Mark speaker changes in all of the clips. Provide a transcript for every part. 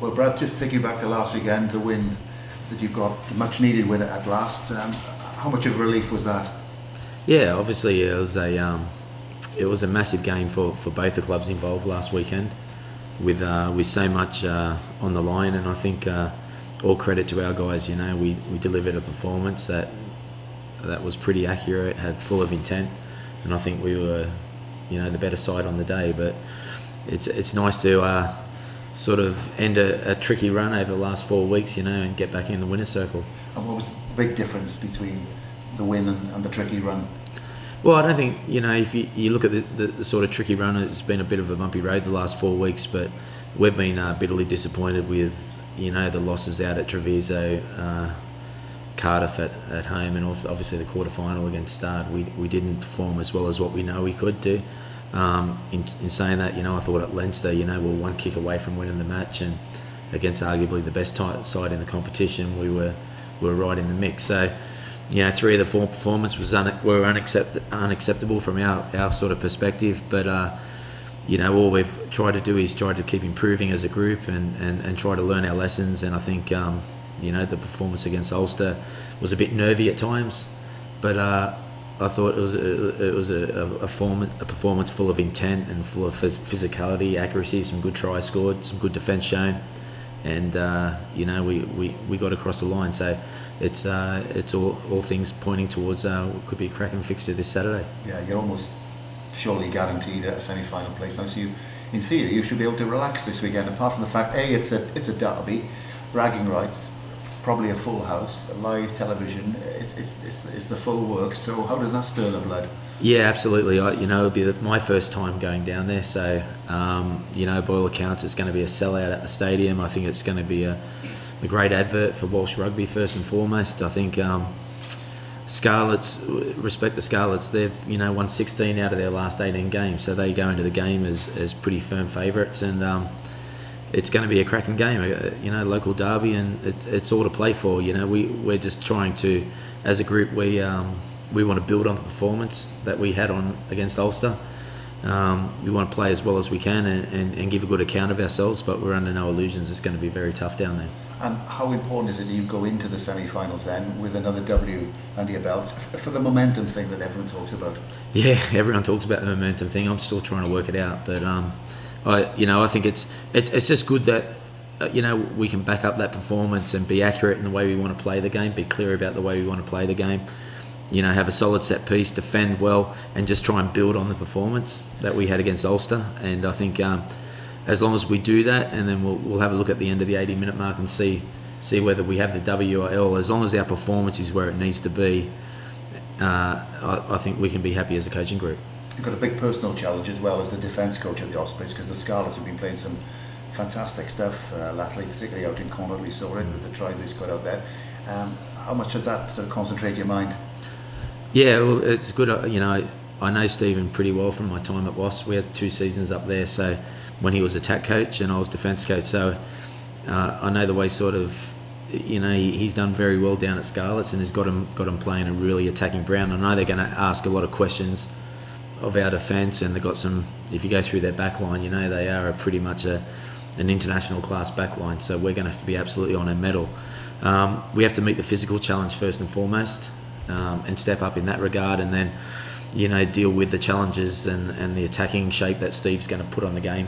Speaker 1: Well, Brad, just take you back to last weekend, the win that you got, the much needed win at last. How much of relief was that?
Speaker 2: Yeah, obviously it was a massive game for both the clubs involved last weekend, with so much on the line, and I think all credit to our guys. You know, we delivered a performance that was pretty accurate, had full of intent, and I think we were, you know, the better side on the day. But it's nice to sort of end a tricky run over the last 4 weeks, you know, and get back in the winner's circle.
Speaker 1: And what was the big difference between the win and the tricky run?
Speaker 2: Well, I don't think, you know, if you look at the sort of tricky run, it's been a bit of a bumpy road the last 4 weeks, but we've been bitterly disappointed with, you know, the losses out at Treviso, Cardiff at home, and obviously the quarter-final against Stade. We didn't perform as well as what we know we could do. In saying that, you know, I thought at Leinster, you know, we were one kick away from winning the match, and against arguably the best side in the competition, we were right in the mix. So, you know, 3 of the 4 performances were unacceptable from our sort of perspective. But you know, all we've tried to do is try to keep improving as a group and try to learn our lessons. And I think you know, the performance against Ulster was a bit nervy at times, but I thought it was a performance full of intent and full of physicality, accuracy, some good tries scored, some good defence shown, and you know, we got across the line. So it's all things pointing towards could be a cracking fixture this Saturday. Yeah,
Speaker 1: you're almost surely guaranteed a semi-final place now. So in theory, you should be able to relax this weekend. Apart from the fact, it's a derby, bragging rights, probably a full house, live television. It's the full works. So how does that stir the blood?
Speaker 2: Yeah, absolutely. You know, it'll be my first time going down there. So you know, by all accounts, it's going to be a sellout at the stadium. I think it's going to be a great advert for Welsh rugby first and foremost. I think Scarlets, respect the Scarlets, they've, you know, won 16 out of their last 18 games, so they go into the game as pretty firm favourites, and it's going to be a cracking game, you know, local derby, and it's all to play for. You know, we're just trying to, as a group, we want to build on the performance that we had against Ulster. We want to play as well as we can and give a good account of ourselves, but we're under no illusions it's going to be very tough down there.
Speaker 1: And how important is it that you go into the semi-finals then with another W under your belts for the momentum thing that everyone talks about?
Speaker 2: Yeah, everyone talks about the momentum thing. I'm still trying to work it out, but I think it's just good that you know, we can back up that performance and be accurate in the way we want to play the game, be clear about the way we want to play the game. You know, have a solid set piece, defend well, and just try and build on the performance that we had against Ulster. And I think as long as we do that, and then we'll have a look at the end of the 80-minute mark and see whether we have the W or L. As long as our performance is where it needs to be, I think we can be happy as a coaching group.
Speaker 1: You've got a big personal challenge as well as the defence coach of the Ospreys, because the Scarlets have been playing some fantastic stuff lately, particularly out in Connacht. We saw it with the tries they scored out there. How much does that sort of concentrate your mind?
Speaker 2: Yeah, well, it's good. You know, I know Stephen pretty well from my time at Wasps. We had 2 seasons up there, so when he was attack coach and I was defence coach, so I know the way sort of, you know, he's done very well down at Scarlets and has got him playing a really attacking brand. I know they're going to ask a lot of questions of our defence, and they've got some. If you go through their back line, you know, they are pretty much an international class back line, so we're going to have to be absolutely on our mettle. We have to meet the physical challenge first and foremost, and step up in that regard, and then, you know, deal with the challenges and the attacking shape that Steve's going to put on the game,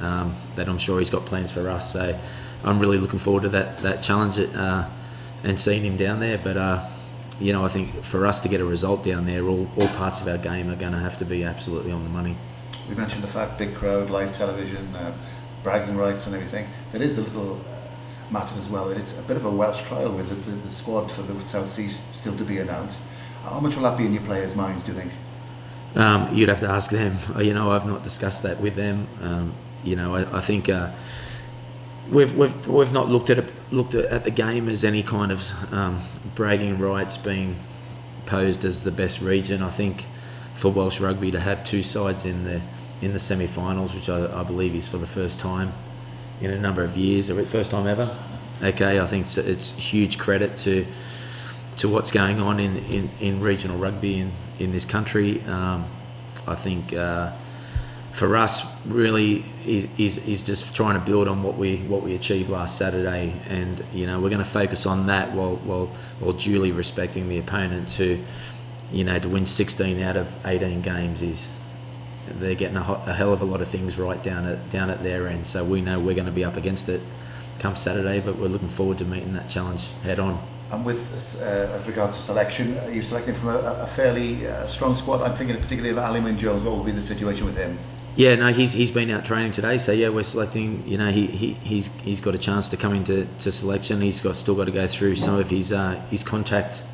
Speaker 2: that I'm sure he's got plans for us. So I'm really looking forward to that challenge and seeing him down there. But you know, I think for us to get a result down there, all parts of our game are going to have to be absolutely on the money.
Speaker 1: We mentioned the fact, big crowd, live television, bragging rights and everything. There is a little matter as well, that it's a bit of a Welsh trial with the squad for the South Seas still to be announced. How much will that be in your players' minds, do you think?
Speaker 2: You'd have to ask them. You know, I've not discussed that with them. You know, I think we've not looked at the game as any kind of bragging rights being posed as the best region. I think for Welsh rugby to have 2 sides in the semi-finals, which I believe is for the first time in a number of years, or first time ever. Okay, I think it's huge credit to what's going on in regional rugby in this country. I think for us, really, is just trying to build on what we achieved last Saturday, and we're going to focus on that while duly respecting the opponent. To to win 16 out of 18 games they're getting a hell of a lot of things right down at their end. So we know we're going to be up against it come Saturday, but we're looking forward to meeting that challenge head on.
Speaker 1: And with as regards to selection, are you selecting from a fairly strong squad? I'm thinking particularly of Ali Jones. What will be the situation with him?
Speaker 2: Yeah, no, he's been out training today, so yeah, we're selecting. He's got a chance to come into selection. He's still got to go through some of his contact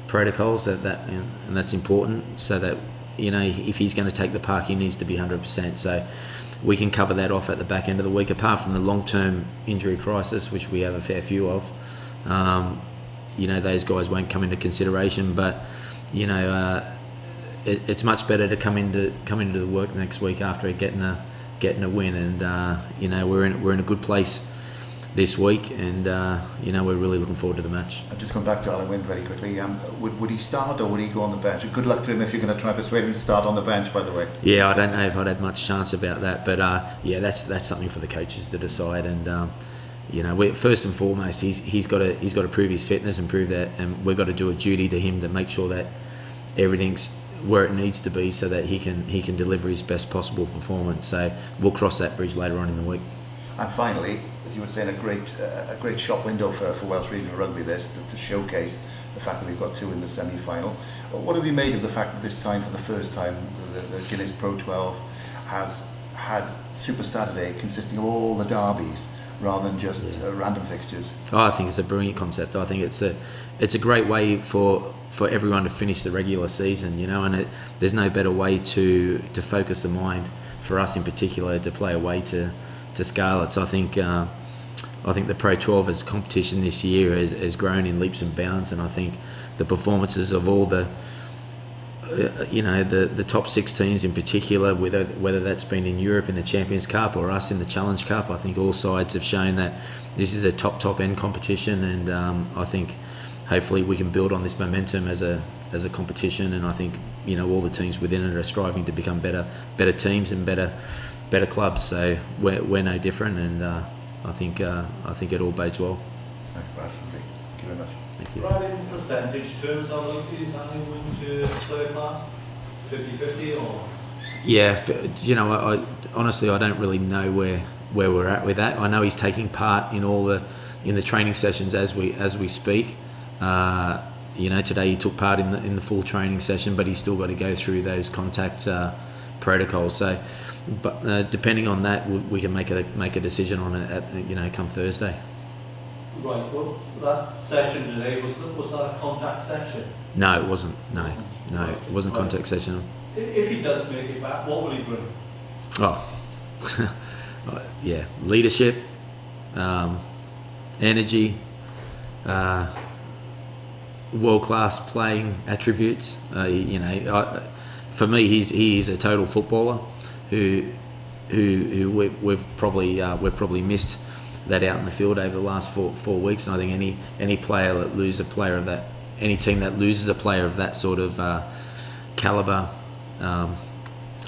Speaker 2: protocols and that's important, so that if he's going to take the park, he needs to be 100%. So we can cover that off at the back end of the week. Apart from the long-term injury crisis, which we have a fair few of, those guys won't come into consideration. But it's much better to come into the work next week after getting a win, and we're in a good place this week, and we're really looking forward to the match.
Speaker 1: I've just come back to Alan Wynne very quickly. Would he start or would he go on the bench? Good luck to him if you're going to try and persuade him to start on the bench, by the way.
Speaker 2: Yeah, I don't know if I'd had much chance about that, but that's something for the coaches to decide. And first and foremost, he's got to prove his fitness and prove that, and we've got to do a duty to him to make sure that everything's where it needs to be, so that he can deliver his best possible performance. So we'll cross that bridge later on in the week.
Speaker 1: And finally, as you were saying, a great shop window for Welsh Regional Rugby, this to showcase the fact that we've got two in the semi-final. What have you made of the fact that this time, for the first time, the Guinness PRO12 has had Super Saturday consisting of all the derbies rather than just random fixtures?
Speaker 2: Oh, I think it's a brilliant concept. I think it's a great way for everyone to finish the regular season, and there's no better way to focus the mind, for us in particular, to play away to Scarlets. I think the Pro12 as a competition this year has grown in leaps and bounds, and I think the performances of all the top 6 teams in particular, whether that's been in Europe in the Champions Cup or us in the Challenge Cup, I think all sides have shown that this is a top end competition, and I think hopefully we can build on this momentum as a competition, and I think all the teams within it are striving to become better teams and better clubs. So we're no different, and I think it all bodes well.
Speaker 1: Thanks, Brad. Thank you very much.
Speaker 2: Thank you.
Speaker 3: Brad, in percentage terms, how likely is Ali Wynne to play a part? 50-50 or?
Speaker 2: Yeah, I honestly don't really know where we're at with that. I know he's taking part in in the training sessions as we speak. Today he took part in the full training session, but he's still got to go through those contact protocols. So, but depending on that, we can make a decision on it at come Thursday.
Speaker 3: Right. Well, that session today, was that a contact session?
Speaker 2: No, it wasn't. No, it wasn't contact session.
Speaker 3: If he does make it back, what will he bring?
Speaker 2: Oh, yeah, leadership, energy, world-class playing attributes. For me, he's a total footballer who we've probably missed that out in the field over the last four weeks. And I think any player that loses a player of that, any team that loses a player of that sort of caliber, are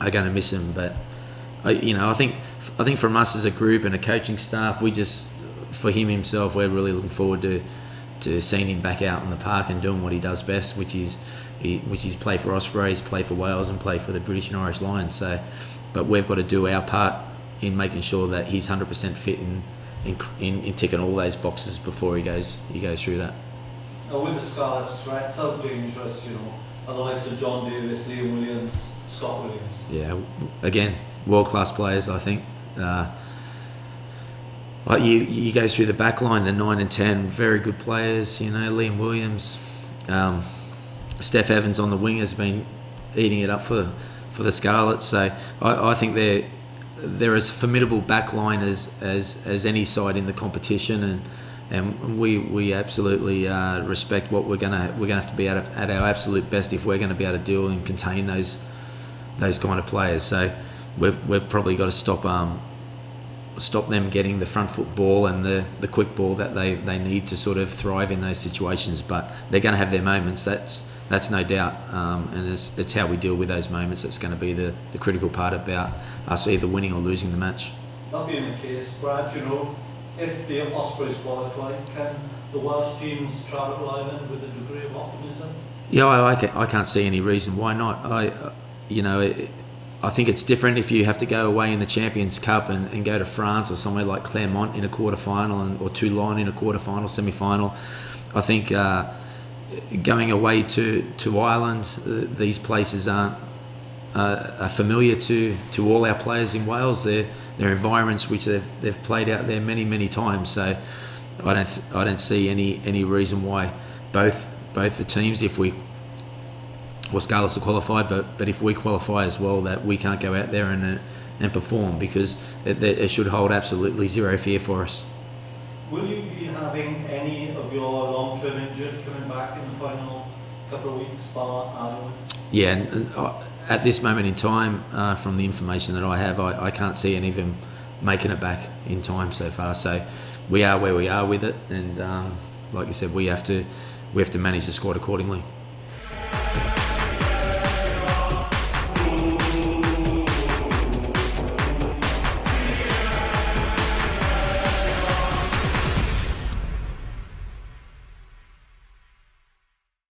Speaker 2: going to miss him. But I think from us as a group and a coaching staff, for him himself, we're really looking forward to seeing him back out in the park and doing what he does best, which is play for Ospreys, play for Wales, and play for the British and Irish Lions. So, but we've got to do our part in making sure that he's 100% fit in ticking all those boxes before he goes through that.
Speaker 3: Now with the Scarlets threats, how dangerous, are the likes of John Davis, Liam Williams, Scott Williams? Yeah,
Speaker 2: again, world-class players, I think. You go through the back line, the 9 and 10, very good players. Liam Williams, Steph Evans on the wing has been eating it up for the Scarlets. So I think they're as formidable back line as any side in the competition, and we absolutely respect what we're gonna have to be at our absolute best if we're going to be able to deal and contain those kind of players. So we've probably got to stop them getting the front foot ball and the quick ball that they need to sort of thrive in those situations. But they're going to have their moments. That's That's no doubt, and it's how we deal with those moments that's going to be the critical part about us either winning or losing the match.
Speaker 3: That being the case, Brad, you know, if the Ospreys qualify, can the Welsh teams travel to Ireland with a degree of optimism?
Speaker 2: Yeah, I can't see any reason why not. I think it's different if you have to go away in the Champions Cup and go to France or somewhere like Clermont in a quarterfinal or Toulon in a quarterfinal, semi-final. I think going away to Ireland, these places are familiar to all our players in Wales. They're environments which they've played out there many times. So I don't see any reason why both the teams, if we Scarlets are qualified, but if we qualify as well, that we can't go out there and perform, because it should hold absolutely zero fear for us.
Speaker 3: Will you be having any of your long-term injured coming back in the final couple of weeks, bar Ireland?
Speaker 2: Yeah, and at this moment in time, from the information that I have, I can't see any of them making it back in time so far. So we are where we are with it, and like you said, we have to manage the squad accordingly.